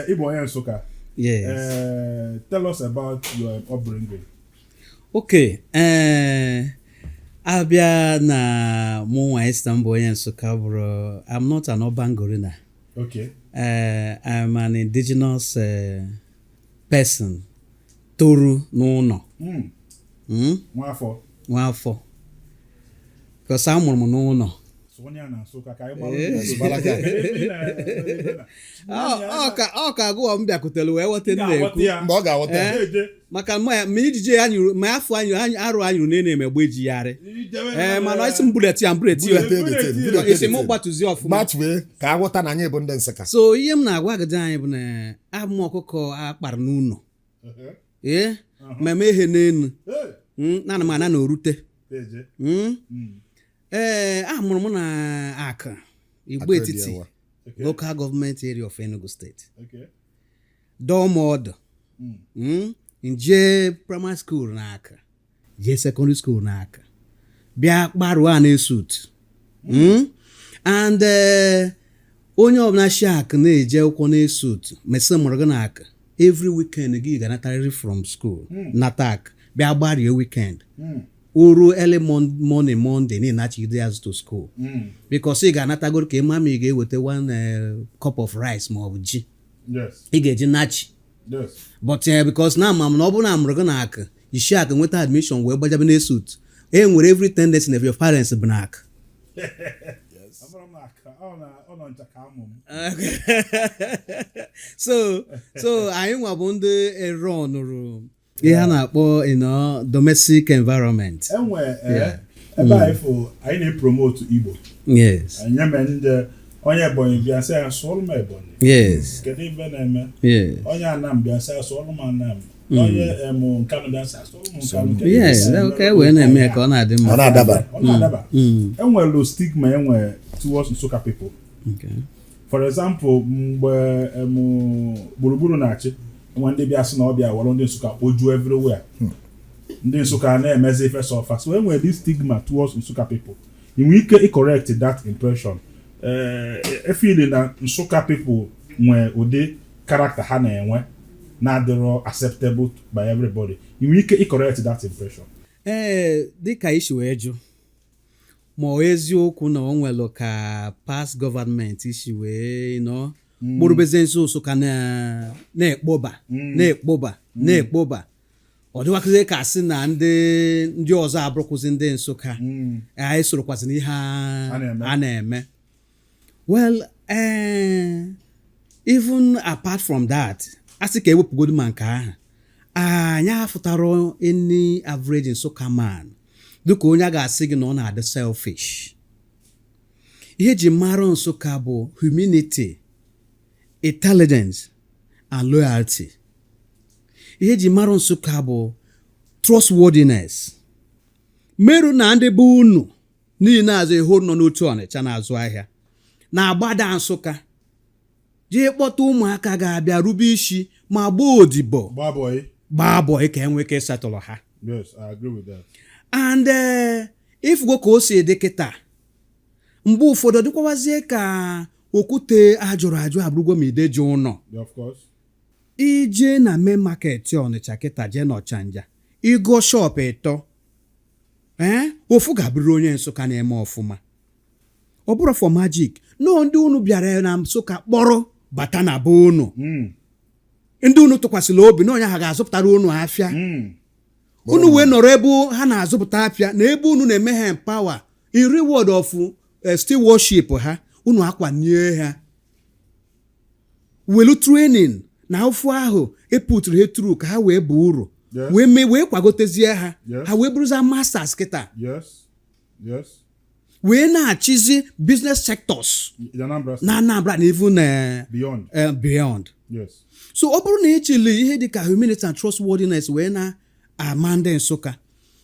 Ibo Nsukka. Yes. Tell us about your upbringing. Okay. Abia na mwa Istanbul Nsukka bro. I'm not an urban gorilla. Okay. I'm an indigenous person. Toru n'ụlọ. Nwafọ. Because amụrụ m n'ụlọ. Ọ ka agụọ m bịakutere wee weta na-ekwu mgbe ọ ga-awọta maka ma ijije anyị ma afọ anyị arụ anyị na-emegbe ejigharị mana isi m buleti isi m gbatuzi ọfụma matwe ka aghọta na anyị bụ ndị Nsukka. So ihe m na-agwa agadi anyị bụ na abụ m ọkụkọ akpara n'ụlọ mmemme ihe n'enu na m ana na orute amụrụ m na Aka Igbo Etiti local government area of Enugu State. Dọmọdụ nje primary school na Aka je secondary school na Aka bịa kparuo na esut and onye ọbụla shi Aka na-eje ụkwụ na esut mesa mụrụ gị na Aka every weekend gị ga-anatarịrị from school nata Aka bịa gbarie weekend uru early morning Monday na-achigide azụ to school because ị ga-anatagoro ka ịma ma ị ga-eweta one cup of rice ma ọ bụ ji ị ga-eji nachi but because na ama m na ọ bụrụ na amụrụ gị na Aka isi Aka nweta admission wee gbajabe na esut nwere every tendency of your parents bụ na Aka. so anyị nwa bụ ndị eronụrụ ihe a na-akpọ domestic environment. Ebe anyị na-epromote Igbo. Yes. Anyị mee ndị onye Ebonyi bịa sị ya sụọrụ m Ebonyi. Yes. Kedu ibe na-eme? Yes. Onye Anam bịa sị ya sụọrụ m Anam. Onye Nkanu bịa sị ya sụọrụ m Nkanu. Yes, okay, wee na-eme ka ọ na-adị mma. Ọ na-adaba. Enwere stigma enwe towards Nsukka people. Okay. For example, mgbe gburugburu na-achị nwa ndị bịa sị na ọbịa wọrọ ndị Nsukka oju everywhere. Ndị Nsukka na-emezi ife so fast. So enwere this stigma towards Nsukka people. You nwere ike correct that impression. Feeling na Nsukka people nwere ụdị character ha na-enwe na-adịrọ acceptable by everybody. You nwere ike correct that impression. Dịka isi wee jụ ma ọ eziokwu na o nwere ka past government isi wee kpụrụbeze Nsukka na-ekpoba ọ dịwakizi ka sị na ndị ọzọ abụrụkwụzi ndị Nsukka anyị sorokwazị n'ihe a na-eme. Well, even apart from that, asị ka ewepụgodu ma nke ahụ anyị afụtara any average Nsukka man dịka onye a ga-asị gị na ọ na-adị selfish. Ihe ji mara Nsukka bụ humility, intelligence and loyalty. Ihe ji mara Nsukka bụ trustworthiness. Merụ na ndị bụ unu n'ihi na-azụ ihe nọ n'otu Ọnịcha na-azụ ahịa na-agbada Nsukka jee kpọta ụmụaka ga-abịa rube isi ma gbaa odibo gbaa bọị ka enwe ike setụlụ ha. Yes, I agree with that. And if go ka o si ede kịta mgbe ụfọdụ dịkwazie ka okwute ajụrụ abụrụgo ma ide ji ụnọ. Of course. Ije na main market Ọnịcha kịta jee n'Ọchanja igo shop ịtọ ofu ga-abụrụ onye Nsukka na-eme ọfụma. Ọ bụrụ for magic no ndị unu bịara na Nsukka kpọrọ bata na be unu ndị unu tụkwasịrị obi na onye ha ga-azụpụtara unu afịa unu wee nọrọ ebe ha na-azụpụta afịa na ebe unu na-eme ha empower in reward of still worship ha unu akwanye ha welu training na ofu ahụ eputuru ha tru ka ha wee bụ uru wee kwagotezie ha ha wee bụrụza masters kịta wee na-achịzi business sectors na Anambra na even beyond. So ọ bụrụ na echili ihe dịka humility and trustworthiness wee na-ama ndị Nsukka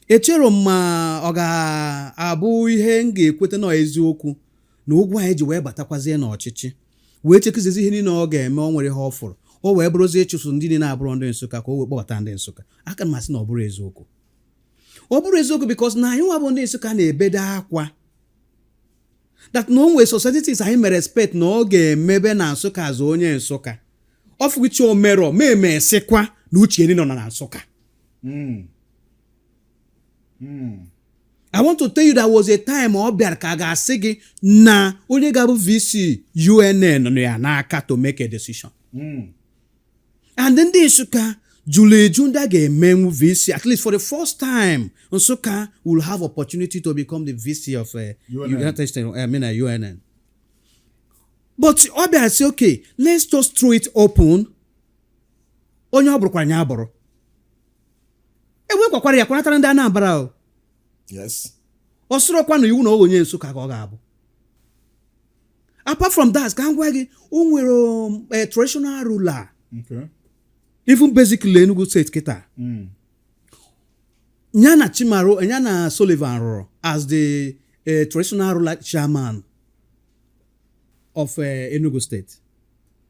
echere m ma ọ ga-abụ ihe m ga-ekweta na eziokwu na ụgwọ anyị ji wee batakwazie n'ọchịchị wee chekizizi ihe niile ọ ga-eme o nwere ha ọfụrụ o wee bụrụzie ịchụsụ ndị na-abụrụ ndị Nsukka ka o wee kpọbata ndị Nsukka. Aka m asị na ọ bụrụ eziokwu. Ọ bụrụ eziokwu because na anyị nwa bụ ndị Nsukka na-ebede akwa that na onwe societies anyị mere respect na ọ ga-emebe na Nsukka azụ onye Nsukka of which o merọ ma emesikwa na uche nọ na Nsukka. I want to tell you that was a time ọ bịara ka a ga-asị gị na onye ga-abụ VC UNN nọ ya n'aka to make a decision. And then ndị Nsukka jụrụ eju ndị a ga-emenwu VC at least for the first time Nsukka will have opportunity to become the VC of United States, UNN. But ọ bịara sị okay, let's just throw it open. Onye ọ bụrụkwara nya abụrụ ewekwakwara ya kwanatara ndị Anambra o. Yes. Ọ sịrọkwa na iwu na onye Nsukka ka ọ ga-abụ. Apart from that, ka m gwa gị o nwere traditional ruler. Okay. Even basically Enugu State kịta. Nyana Chimaro, Nyana Sullivan rụrụ as the traditional ruler chairman of Enugu State,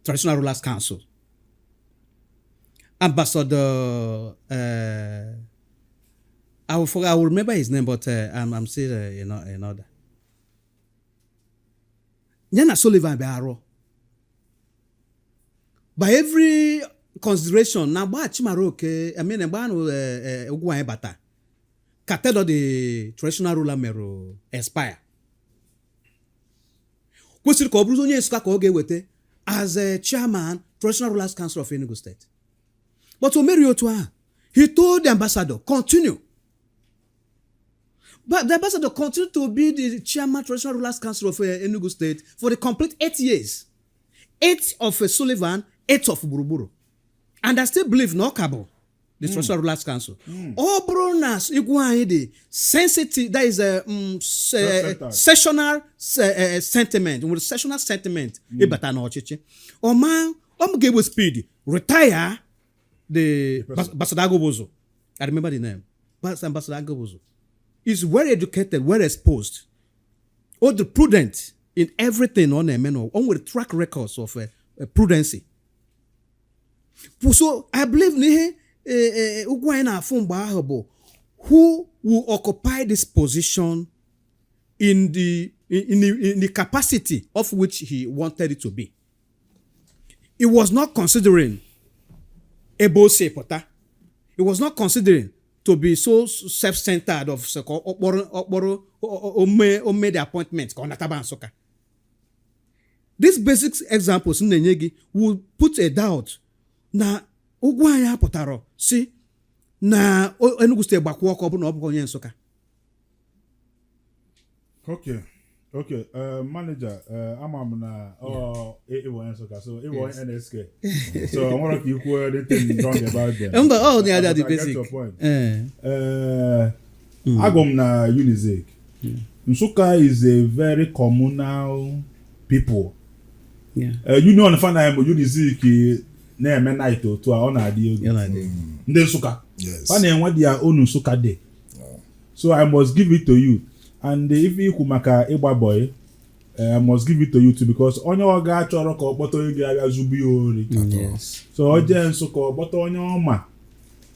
Traditional Rulers Council. Ambassador, I will remember his name, but I'm still in order. Nyana Sullivan Bearo. By every consideration, na gba Chimaro ke, I mean, gba no ugwu anyị bata. Katedo the traditional ruler mero expire. Kwesịrị ka ọ bụrụ onye Nsukka ka ọ ga-eweta as a chairman Traditional Rulers Council of Enugu State. But o mere otu ahụ, he told the ambassador, continue. But the ambassador continued to be the chairman Traditional Rulers Council of Enugu State for the complete 8 years. 8 of Sullivan, 8 of Gburugburu. And I still believe no cabo, the Traditional Rulers Council. All bronas igwa the sensitive, that is a sessional sentiment, with sessional sentiment. Ibata na ochichi. O man, give speed, retire the Ambassador Agobozo. I remember the name. Ambassador Agobozo is well educated, well exposed, all the prudent in everything on a man, on with track records of prudency. So I believe who will occupy this position in the capacity of which he wanted it to be. He was not considering Ebo Sepota. He was not considering to be so self-centered of made the appointment. These basic examples will put a doubt na ugwu anyị apụtara si na Enugu State gbakwa ọkụ ọ bụ na ọ bụ onye Nsukka. Okay, manager, ama m na ịbụ onye Nsukka, so ịbụ onye NSK. So I want to equal anything wrong about them. The basic. Agụ m na Unizik. Nsukka is a very communal people. You know, on the fan I am Unizik na-eme night otu a ọ na-adị egwu. Ndị Nsukka. Fa na-enwe their own Nsukka day. So I must give it to you. And if ikwu maka ịgba boy, I must give it to you too, because onye ọ ga-achọrọ ka ọ kpọta onye ga-abịa zubu ya ori. So ọ jee Nsukka ọ kpọta onye ọma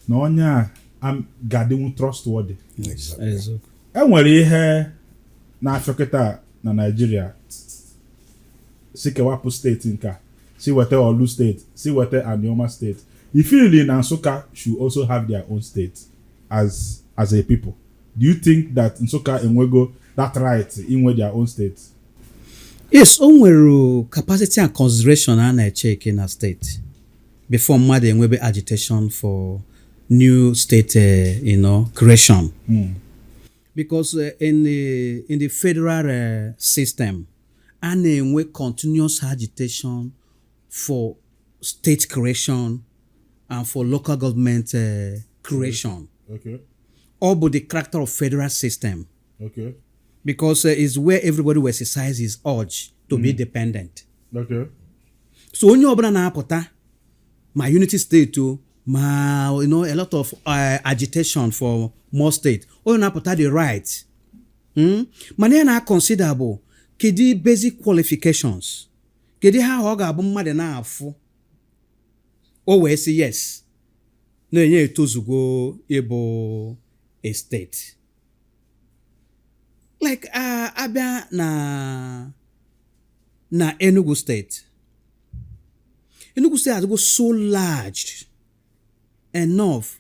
na onye a ga-adịnwu trustworthy. Enwere ihe na-afịọ kịta na Nigeria si kewapụ steeti nka, si wete Olu State, si wete Anioma State. If you really na Nsukka should also have their own state as a people. Do you think that Nsukka enwego that right inwe their own state? Yes, o nwere capacity and consideration a na-eche na state before mmadụ enwebe agitation for new state creation. Because in the federal system a na-enwe continuous agitation for state creation and for local government creation. Okay. All but the character of federal system. Okay. Because it's where everybody will exercise his urge to be dependent. Okay. So onye ọbụla na-apụta ma unity state ma a lot of agitation for more state. Onye na-apụta the right. Mana ya na-consider bụ kedu basic qualifications. Kedu ha ọ ga-abụ mmadụ na-afụ. O wee sị yes. Na-enye etozugo ịbụ a state. like abịa na Enugu State. Enugu State has go so large enough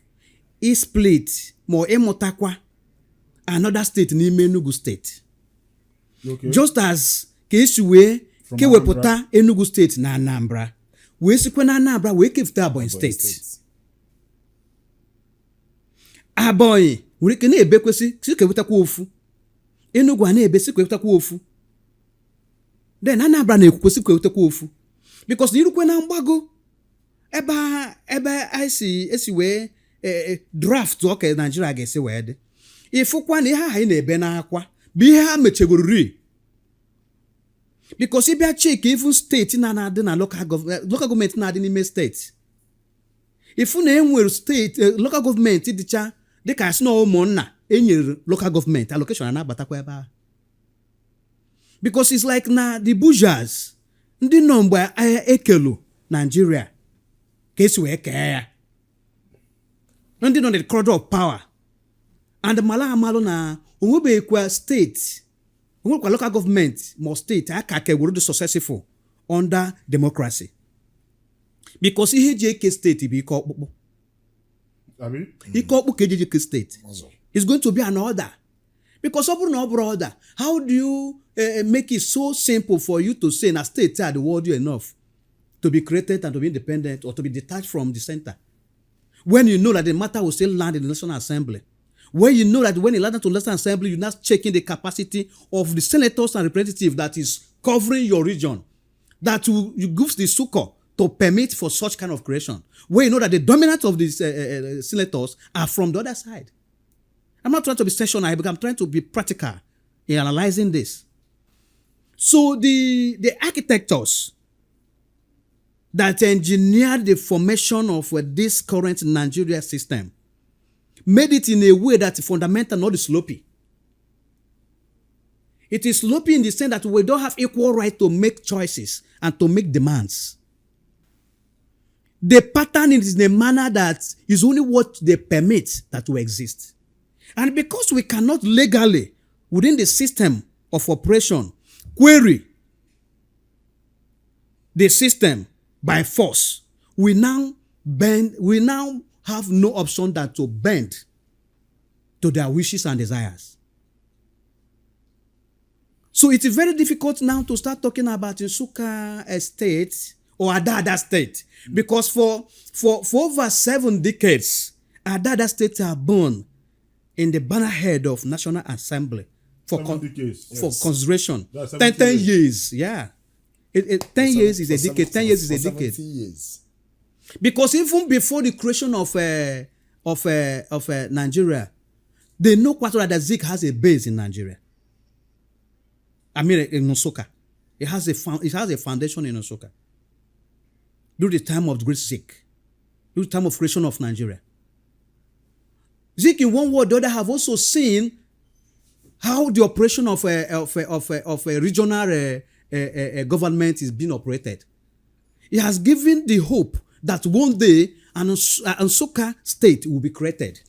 is split ma ịmụtakwa another state n'ime Enugu State. Okay. Just as ka esi wee kewepụta Enugu State na Anambra wee sikwa na Anambra wee kefụta Ebonyi State. Ebonyi nwere ike na-ebekwesị si kewepụtakwa ofu, Enugu a na-ebe si kewepụtakwa ofu, then Anambra na-ekwukwesị kewepụtakwa ofu, because na irukwe na mgbago ebe esi wee draft ọka Nigeria ga-esi wee dị, ịfụkwa na ihe anyị na-ebe n'akwa bụ ihe ha mechegoruri, because ịbịa cheki even steeti na-adị na local government na-adị n'ime steeti, ifu na enwere steeti local government dịcha dịka asị na ụmụnna enyere local government allocation na-abatakwa ebe ahụ, because it's like na the bourgeois ndị nọ mgbe ekelu Nigeria ka esi wee kee ya, ndị nọ the corridor of power, and mala amalụ na onwebeghịkwa steeti, onwekwa local government ma steeti aka kewuru dị successful under democracy, because ihe eji eke steeti bụ ike ọkpụkpụ. Ike ọkpụ ka eji eke steeti is going to be an order, because ọ bụrụ na ọ bụrụ order, how do you make it so simple for you to say na state are the world enough to be created and to be independent or to be detached from the center, when you know that the matter will still land in the National Assembly, when you know that when you land to the National Assembly, you're not checking the capacity of the senators and representatives that is covering your region, that you give the Nsukka to permit for such kind of creation, where you know that the dominant of these senators are from the other side. I'm not trying to be sensational, but I'm trying to be practical in analyzing this. So the architects that engineered the formation of this current Nigeria system made it in a way that fundamental, not sloppy. It is sloppy in the sense that we don't have equal right to make choices and to make demands. The pattern is in a manner that is only what they permit that to exist. And because we cannot legally, within the system of operation, query the system by force, we now have no option than to bend to their wishes and desires. So it is very difficult now to start talking about Nsukka Estate or Adada State, because for over 7 decades, Adada States are born in the bannerhead of National Assembly for consideration. 10 years, yeah. 10 years is a decade. 10 years is a decade. 70 years. Because even before the creation of Nigeria, they know quite well that Zik has a base in Nigeria. I mean, in Nsukka, it has a foundation in Nsukka. During the time of the Great Zik, during the time of creation of Nigeria, Zik, in one word or the other, have also seen how the operation of a regional government is being operated. It has given the hope that one day an Nsukka state will be created.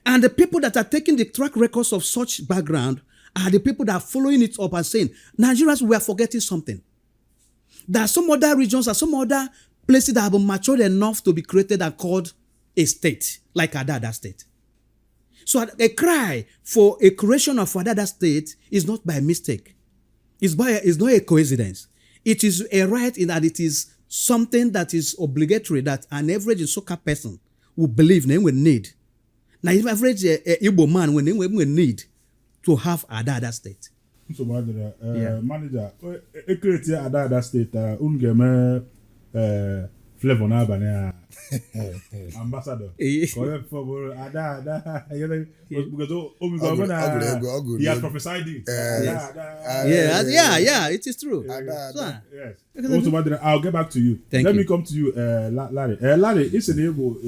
And the people that are taking the track records of such background are the people that are following it up and saying, Nigerians, we are forgetting something. There are some other regions and some other places that have been matured enough to be created and called a state, like Adada State. So a cry for a creation of Adada State is not by mistake. It's not a coincidence. It is a right in that it is something that is obligatory that an average Nsukka person will believe they will need. Now, if average Igbo man will need to have Adada State. So, manager, create Adada State, ungeme flavor na bana ambassador. Correct for Adada. Because he has prophesied it. Yeah, it is true. Yes. Also, I'll get back to you. Let me come to you, Larry. Larry, it's a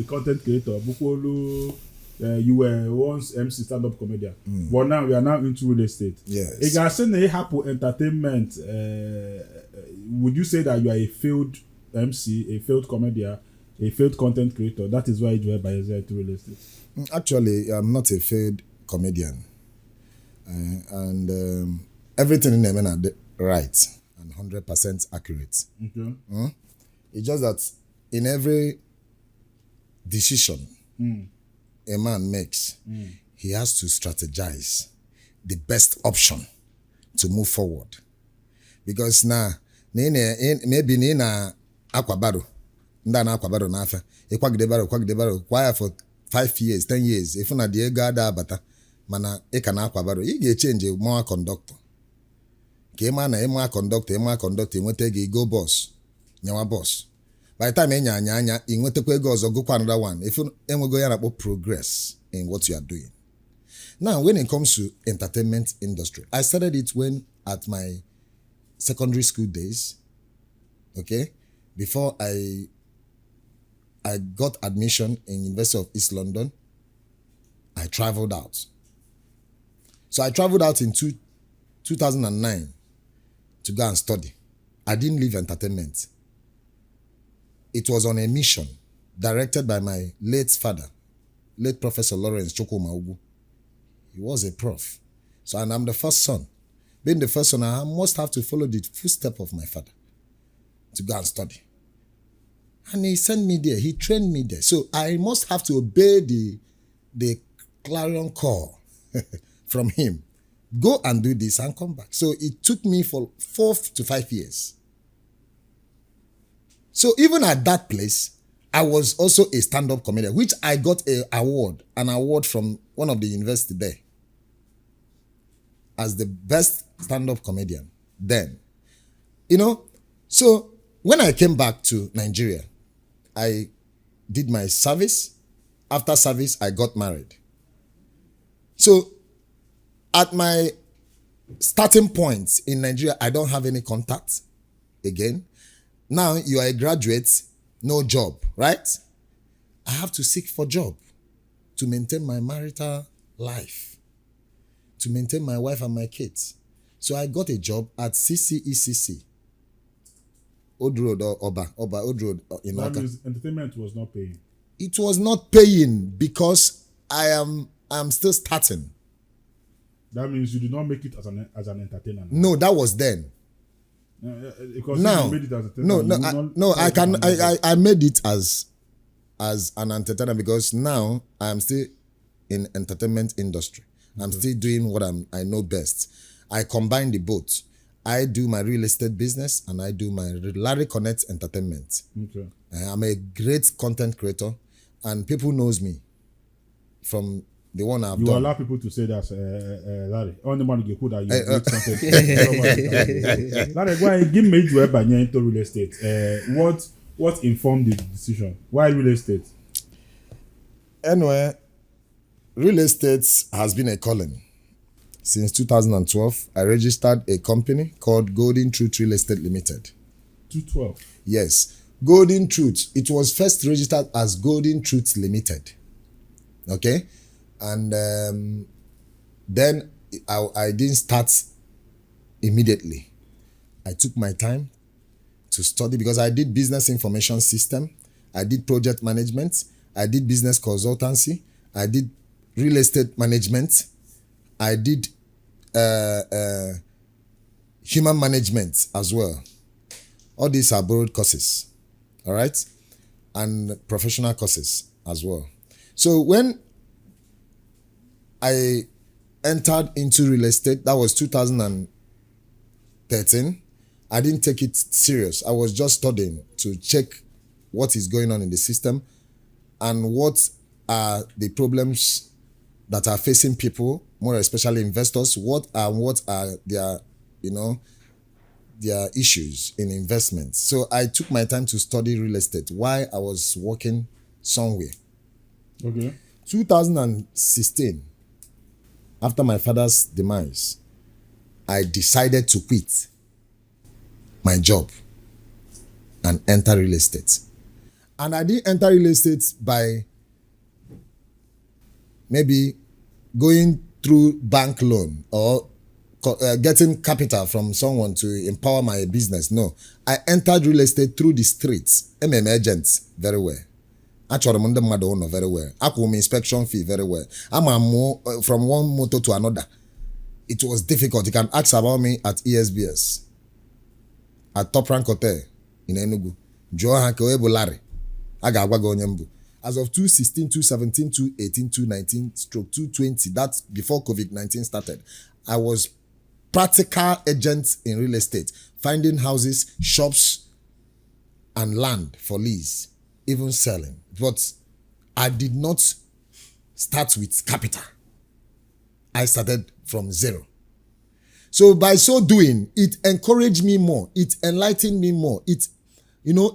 content creator. Bukolo. You were once MC stand-up comedian, but now we are now into real estate. Yes. If you say Hapo Entertainment, would you say that you are a failed MC, a failed comedian, a failed content creator? That is why you are by yourself to real estate. Actually, I'm not a failed comedian. And everything in them are right and 100% accurate. Okay. It's just that in every decision a man makes, he has to strategize the best option to move forward. Because now, maybe na akwabaro, ndana akwabaro na afa, kwagide baro, for 5 years, 10 years. If na die gada abata, mana eka na akwabaro, you get change more conductor. Kema na ema conductor, nwete ge go boss, nyawa boss. By the time anya, nwete kwe go ozo go kwa another one. If you enwego ya na progress in what you are doing. Now, when it comes to entertainment industry, I started it when at my secondary school days, okay, before I got admission in University of East London. I traveled out. So I traveled out in 2009 to go and study. I didn't leave entertainment. It was on a mission directed by my late father, late Professor Lawrence Chukwuma. He was a prof. So, and I'm the first son. Being the first son, I must have to follow the footsteps of my father to go and study. And he sent me there. He trained me there. So I must have to obey the clarion call from him. Go and do this and come back. So it took me for 4 to 5 years. So even at that place, I was also a stand-up comedian, which I got an award from one of the university there as the best stand-up comedian then. So when I came back to Nigeria, I did my service. After service, I got married. So at my starting point in Nigeria, I don't have any contact again. Now you are a graduate, no job, right? I have to seek for job to maintain my marital life, to maintain my wife and my kids. So I got a job at CCECC, Old Road or Oba Old Road in That Nsukka. means entertainment was not paying. It was not paying because I am still starting. That means you did not make it as an entertainer. No, that was then. Because Now, if you made it as an entertainer, I made it as an entertainer because now I'm still in entertainment industry. I'm still doing what I know best. I combine the both. I do my real estate business and I do my Larry Connect entertainment. Okay. I'm a great content creator and people knows me from the one I've You done. allow people to say that, Larry. Only man you put that you great content. Larry, why give me to ever into real estate? What informed the decision? Why real estate? Anyway, real estate has been a calling. Since 2012, I registered a company called Golden Truth Real Estate Limited. 212. Yes, Golden Truth. It was first registered as Golden Truth Limited. Okay? And then I didn't start immediately. I took my time to study because I did business information system. I did project management. I did business consultancy. I did real estate management. I did human management as well. All these are borrowed courses. All right? And professional courses as well. So when I entered into real estate, that was 2013. I didn't take it serious. I was just studying to check what is going on in the system and what are the problems that are facing people, more especially investors. What are their, their issues in investments. So I took my time to study real estate while I was working somewhere. Okay. 2016, after my father's demise, I decided to quit my job and enter real estate. And I didn't enter real estate by maybe going through bank loan or getting capital from someone to empower my business. No, I entered real estate through the streets. MM agents very well. Actually, I'm very well. I pay inspection fee very well. I'm from one motor to another. it was difficult. You can ask about me at ESBS, at Top Rank Hotel in Enugu. Johan Kewebo Larry. Aga onye mbu. As of 2016, 2017, 2018, 2019, stroke 2020, that's before COVID-19 started, I was practical agent in real estate, finding houses, shops, and land for lease, even selling. But I did not start with capital. I started from zero. So by so doing, it encouraged me more, it enlightened me more, it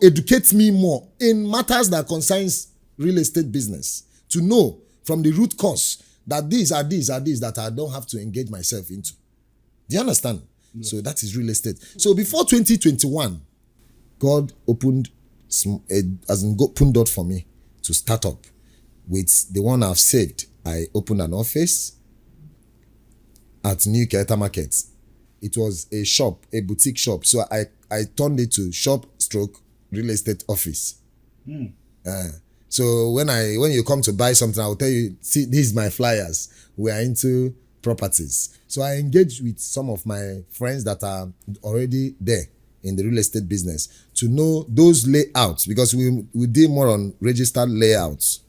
educates me more in matters that concerns real estate business, to know from the root cause that these are that I don't have to engage myself into. Do you understand? Yeah. So that is real estate. So before 2021, God opened door for me to start up with the one I've saved. I opened an office at New Kelta Market. It was a shop, a boutique shop. So I turned it to shop stroke real estate office. So when you come to buy something, I'll tell you, see, these are my flyers. We are into properties. So I engage with some of my friends that are already there in the real estate business to know those layouts, because we deal more on registered layouts.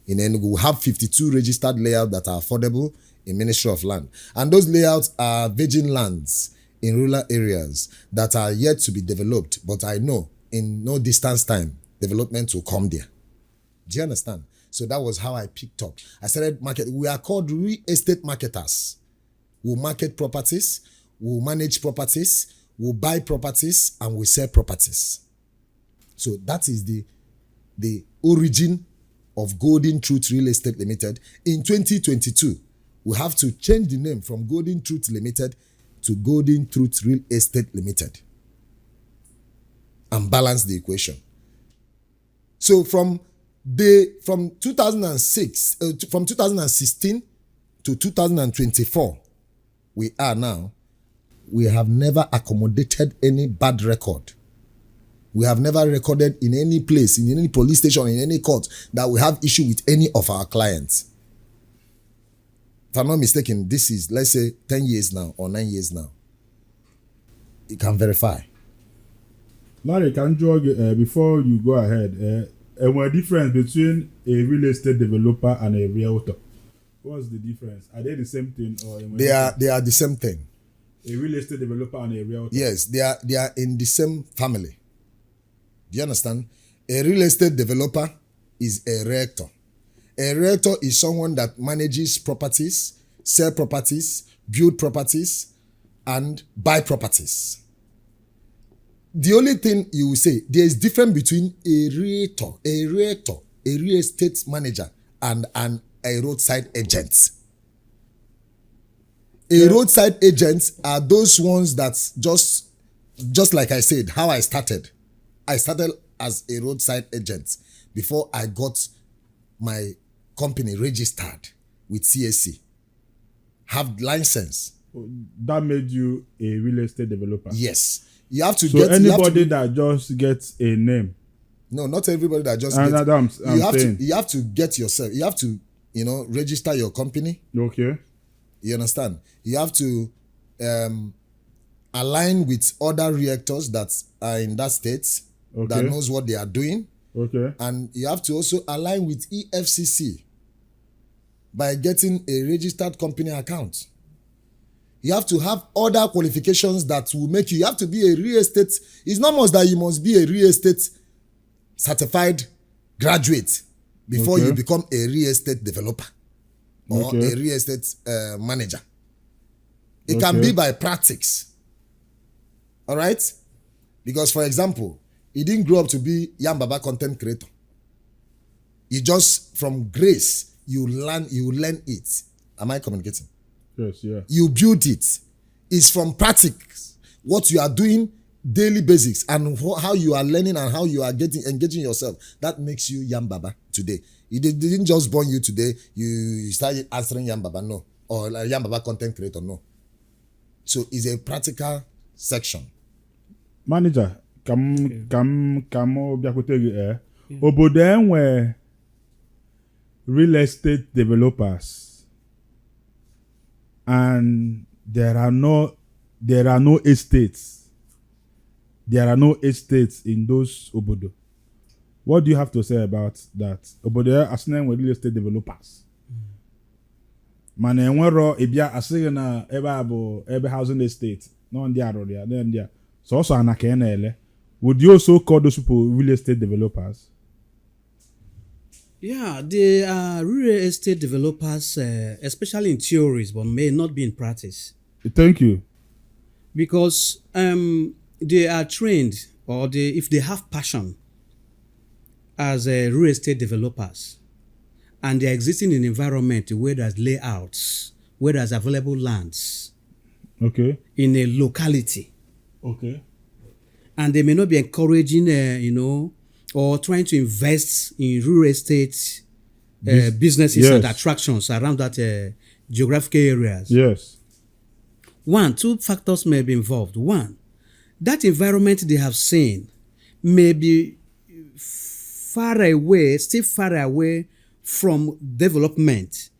In Enugu, we have 52 registered layouts that are affordable in Ministry of Land. And those layouts are virgin lands in rural areas that are yet to be developed. But I know in no distance time, development will come there. Do you understand? So that was how I picked up. I started market. We are called real estate marketers. We'll market properties, we'll manage properties, we'll buy properties, and we'll sell properties. So that is the origin of Golden Truth Real Estate Limited. In 2022, we have to change the name from Golden Truth Limited to Golden Truth Real Estate Limited and balance the equation. So from 2016 to 2024, we have never accommodated any bad record. We have never recorded in any place, in any police station, in any court, that we have issue with any of our clients. If I'm not mistaken, this is, let's say, 10 years now or 9 years now. You can verify. Larry, can you, before you go ahead, what difference between a real estate developer and a realtor? What's the difference? Are they the same thing? Or they are the same thing. A real estate developer and a realtor? Yes, they are in the same family. Do you understand? A real estate developer is a realtor. A realtor is someone that manages properties, sell properties, build properties, and buy properties. The only thing you will say, there is difference between a realtor, a real estate manager, and a roadside agent. Roadside agents are those ones that just like I said, how I started. I started as a roadside agent before I got my company registered with CSC. Have license. That made you a real estate developer? Yes. You have to anybody that just gets a name. No, not everybody that just gets. You have to get yourself. You have to, register your company. Okay. You understand? You have to align with other realtors that are in that state, okay, that knows what they are doing. Okay. And you have to also align with EFCC by getting a registered company account. You have to have other qualifications that will make you have to be a real estate. It's not much that you must be a real estate certified graduate before you become a real estate developer or a real estate manager. It can be by practice. All right? Because, for example, you didn't grow up to be Yambaba content creator. You just, from grace, you learn it. Am I communicating? Yes, yeah. You build it. It's from practice. What you are doing, daily basics, and how you are learning and how you are engaging yourself. That makes you Yambaba today. They didn't just born you today. You started answering Yambaba, no. Or like Yambaba content creator, no. So it's a practical section. Manager, obodo enwe real estate developers and there are no estates. There are no estates in those obodo. What do you have to say about that? Obodo asịna enwe real estate developers. Mana enwero ịbịa asịghị na ebe a bụ ebe housing estate nọ ndị arụrụ ya ndị a sọsọ ana ka ị na-ele. Would you also call those people real estate developers? Yeah, they are real estate developers, especially in theories, but may not be in practice. Thank you. Because they are trained, or if they have passion as real estate developers, and they are existing in an environment where there's layouts, where there's available lands, Okay. in a locality, Okay. and they may not be encouraging, or trying to invest in real estate businesses and yes. attractions around that geographical areas. Yes. Two factors may be involved. One, that environment they have seen may be still far away from development